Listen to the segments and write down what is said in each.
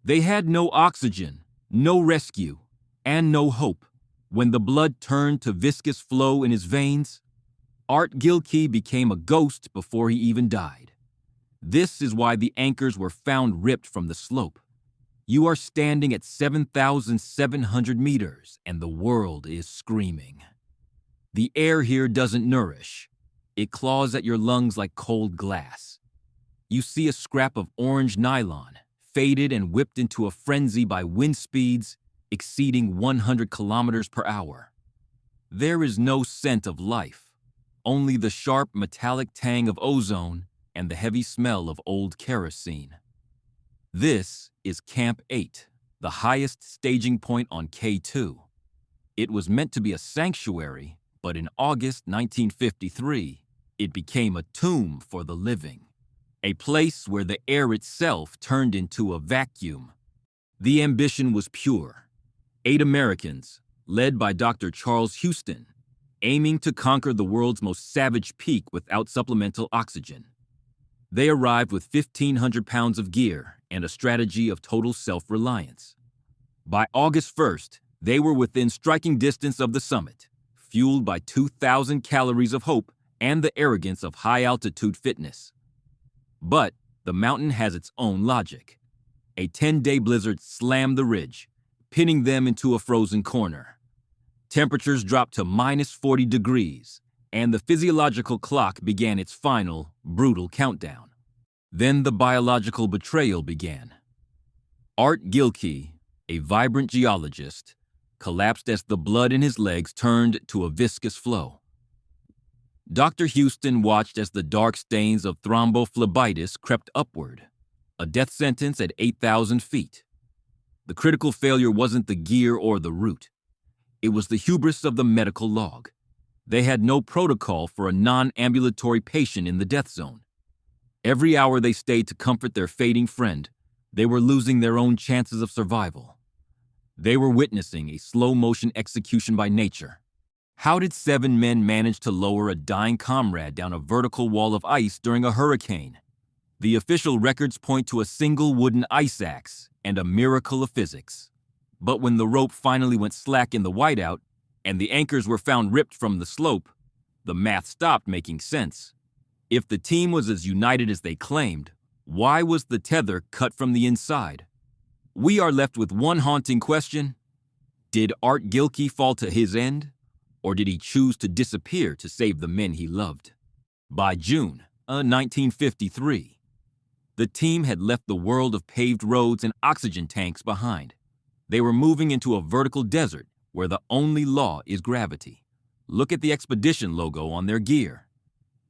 They had no oxygen, no rescue, and no hope. When the blood turned to viscous flow in his veins, Art Gilkey became a ghost before he even died. This is why the anchors were found ripped from the slope. You are standing at 7,700 meters, and the world is screaming. The air here doesn't nourish. It claws at your lungs like cold glass. You see a scrap of orange nylon, faded and whipped into a frenzy by wind speeds exceeding 100 kilometers per hour. There is no scent of life, only the sharp metallic tang of ozone and the heavy smell of old kerosene. This is Camp 8, the highest staging point on K2. It was meant to be a sanctuary, but in August 1953, it became a tomb for the living, a place where the air itself turned into a vacuum. The ambition was pure. 8 Americans, led by Dr. Charles Houston, aiming to conquer the world's most savage peak without supplemental oxygen. They arrived with 1,500 pounds of gear and a strategy of total self-reliance. By August 1st, they were within striking distance of the summit, fueled by 2,000 calories of hope and the arrogance of high-altitude fitness. But the mountain has its own logic. A 10-day blizzard slammed the ridge, pinning them into a frozen corner. Temperatures dropped to minus 40 degrees, and the physiological clock began its final, brutal countdown. Then the biological betrayal began. Art Gilkey, a vibrant geologist, collapsed as the blood in his legs turned to a viscous flow. Dr. Houston watched as the dark stains of thrombophlebitis crept upward, a death sentence at 8,000 feet. The critical failure wasn't the gear or the route. It was the hubris of the medical log. They had no protocol for a non-ambulatory patient in the death zone. Every hour they stayed to comfort their fading friend, they were losing their own chances of survival. They were witnessing a slow-motion execution by nature. How did 7 men manage to lower a dying comrade down a vertical wall of ice during a hurricane? The official records point to a single wooden ice axe and a miracle of physics. But when the rope finally went slack in the whiteout and the anchors were found ripped from the slope, the math stopped making sense. If the team was as united as they claimed, why was the tether cut from the inside? We are left with one haunting question. Did Art Gilkey fall to his end, or did he choose to disappear to save the men he loved? By June 1953, the team had left the world of paved roads and oxygen tanks behind. They were moving into a vertical desert where the only law is gravity. Look at the expedition logo on their gear.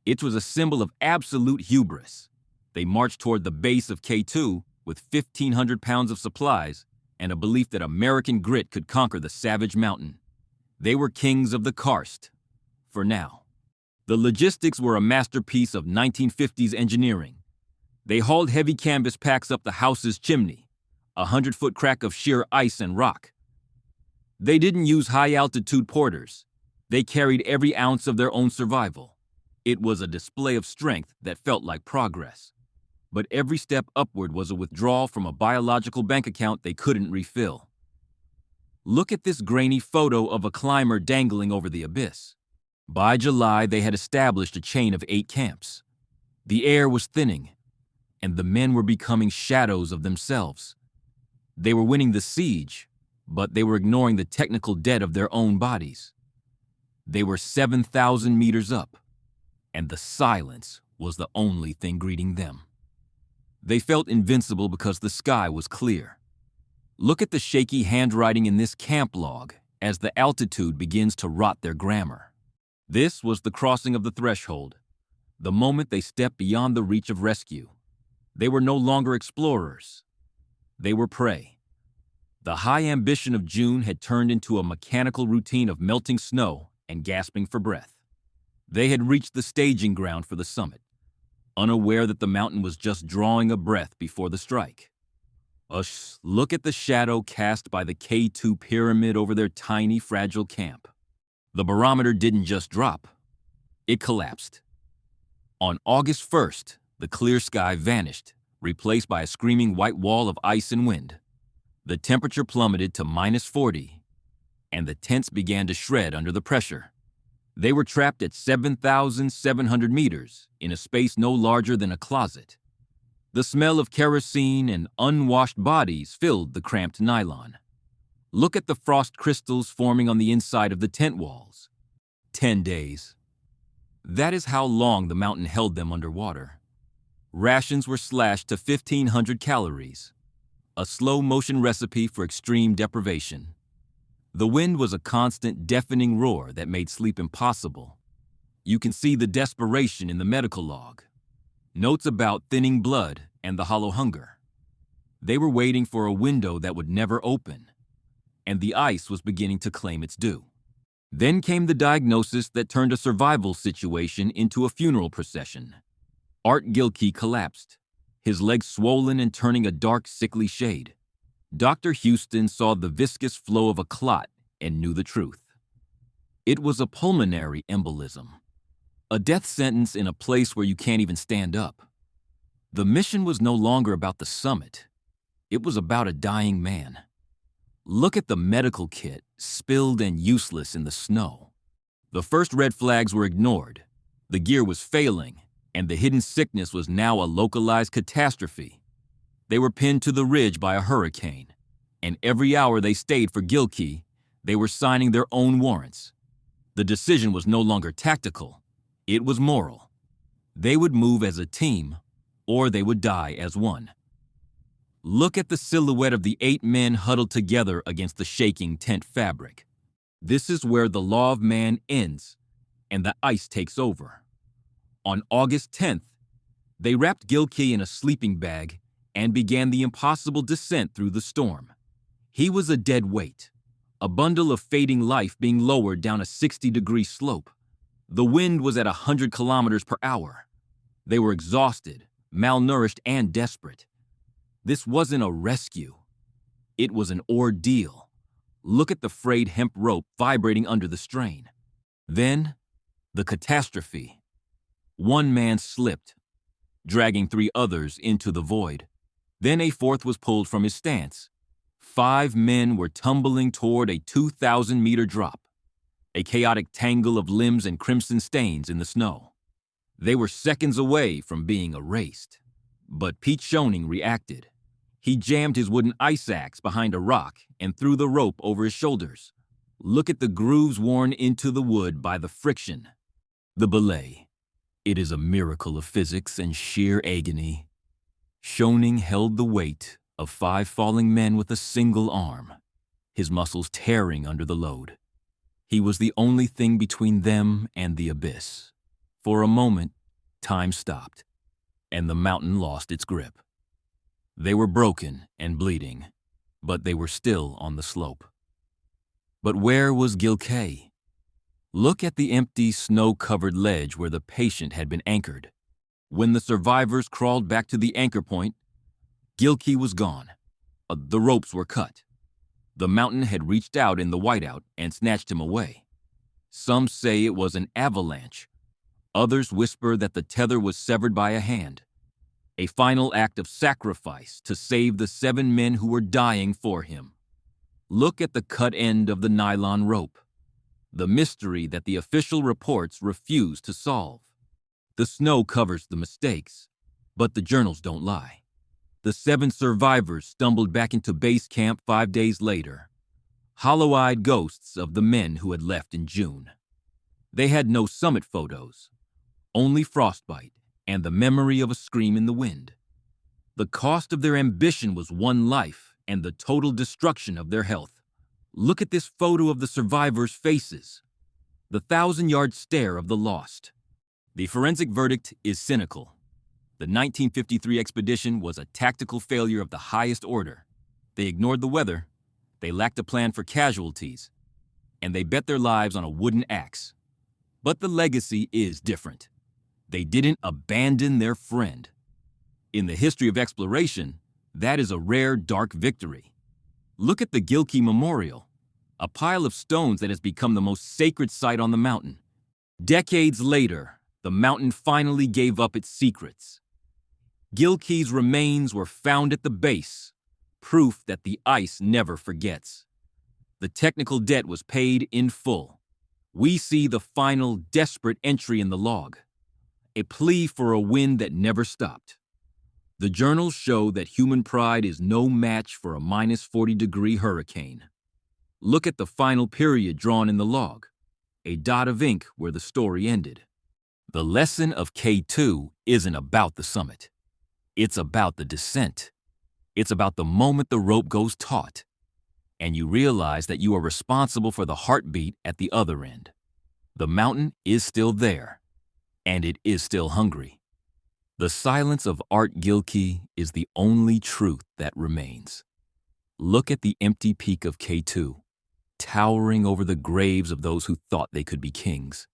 It was a symbol of absolute hubris. They marched toward the base of K2 with 1,500 pounds of supplies and a belief that American grit could conquer the savage mountain. They were kings of the karst, for now. The logistics were a masterpiece of 1950s engineering. They hauled heavy canvas packs up the house's chimney, a 100-foot crack of sheer ice and rock. They didn't use high-altitude porters. They carried every ounce of their own survival. It was a display of strength that felt like progress. But every step upward was a withdrawal from a biological bank account they couldn't refill. Look at this grainy photo of a climber dangling over the abyss. By July, they had established a chain of 8 camps. The air was thinning, and the men were becoming shadows of themselves. They were winning the siege, but they were ignoring the technical debt of their own bodies. They were 7,000 meters up, and the silence was the only thing greeting them. They felt invincible because the sky was clear. Look at the shaky handwriting in this camp log as the altitude begins to rot their grammar. This was the crossing of the threshold, the moment they stepped beyond the reach of rescue. They were no longer explorers. They were prey. The high ambition of June had turned into a mechanical routine of melting snow and gasping for breath. They had reached the staging ground for the summit, unaware that the mountain was just drawing a breath before the strike. Look at the shadow cast by the K2 pyramid over their tiny, fragile camp. The barometer didn't just drop. It collapsed. On August 1st, the clear sky vanished, replaced by a screaming white wall of ice and wind. The temperature plummeted to -40, and the tents began to shred under the pressure. They were trapped at 7,700 meters in a space no larger than a closet. The smell of kerosene and unwashed bodies filled the cramped nylon. Look at the frost crystals forming on the inside of the tent walls. 10 days. That is how long the mountain held them underwater. Rations were slashed to 1,500 calories, a slow-motion recipe for extreme deprivation. The wind was a constant, deafening roar that made sleep impossible. You can see the desperation in the medical log. Notes about thinning blood and the hollow hunger. They were waiting for a window that would never open, and the ice was beginning to claim its due. Then came the diagnosis that turned a survival situation into a funeral procession. Art Gilkey collapsed, his legs swollen and turning a dark, sickly shade. Dr. Houston saw the viscous flow of a clot and knew the truth. It was a pulmonary embolism, a death sentence in a place where you can't even stand up. The mission was no longer about the summit. It was about a dying man. Look at the medical kit, spilled and useless in the snow. The first red flags were ignored. The gear was failing, and the hidden sickness was now a localized catastrophe. They were pinned to the ridge by a hurricane, and every hour they stayed for Gilkey, they were signing their own warrants. The decision was no longer tactical, it was moral. They would move as a team, or they would die as one. Look at the silhouette of the 8 men huddled together against the shaking tent fabric. This is where the law of man ends and the ice takes over. On August 10th, they wrapped Gilkey in a sleeping bag and began the impossible descent through the storm. He was a dead weight, a bundle of fading life being lowered down a 60-degree slope. The wind was at 100 kilometers per hour. They were exhausted, malnourished, and desperate. This wasn't a rescue. It was an ordeal. Look at the frayed hemp rope vibrating under the strain. Then, the catastrophe. One man slipped, dragging 3 others into the void. Then a 4th was pulled from his stance. 5 men were tumbling toward a 2,000-meter drop, a chaotic tangle of limbs and crimson stains in the snow. They were seconds away from being erased. But Pete Schoening reacted. He jammed his wooden ice axe behind a rock and threw the rope over his shoulders. Look at the grooves worn into the wood by the friction. The belay. It is a miracle of physics and sheer agony. Schoening held the weight of 5 falling men with a single arm, his muscles tearing under the load. He was the only thing between them and the abyss. For a moment, time stopped, and the mountain lost its grip. They were broken and bleeding, but they were still on the slope. But where was Gilkey? Look at the empty, snow-covered ledge where the patient had been anchored. When the survivors crawled back to the anchor point, Gilkey was gone. The ropes were cut. The mountain had reached out in the whiteout and snatched him away. Some say it was an avalanche. Others whisper that the tether was severed by a hand. A final act of sacrifice to save the 7 men who were dying for him. Look at the cut end of the nylon rope. The mystery that the official reports refuse to solve. The snow covers the mistakes, but the journals don't lie. The 7 survivors stumbled back into base camp 5 days later, hollow-eyed ghosts of the men who had left in June. They had no summit photos, only frostbite and the memory of a scream in the wind. The cost of their ambition was 1 life and the total destruction of their health. Look at this photo of the survivors' faces, the 1,000-yard stare of the lost. The forensic verdict is cynical. The 1953 expedition was a tactical failure of the highest order. They ignored the weather, they lacked a plan for casualties, and they bet their lives on a wooden axe. But the legacy is different. They didn't abandon their friend. In the history of exploration, that is a rare, dark victory. Look at the Gilkey Memorial, a pile of stones that has become the most sacred site on the mountain. Decades later, the mountain finally gave up its secrets. Gilkey's remains were found at the base, proof that the ice never forgets. The technical debt was paid in full. We see the final desperate entry in the log, a plea for a wind that never stopped. The journals show that human pride is no match for a -40-degree hurricane. Look at the final period drawn in the log, a dot of ink where the story ended. The lesson of K2 isn't about the summit. It's about the descent. It's about the moment the rope goes taut, and you realize that you are responsible for the heartbeat at the other end. The mountain is still there, and it is still hungry. The silence of Art Gilkey is the only truth that remains. Look at the empty peak of K2, towering over the graves of those who thought they could be kings.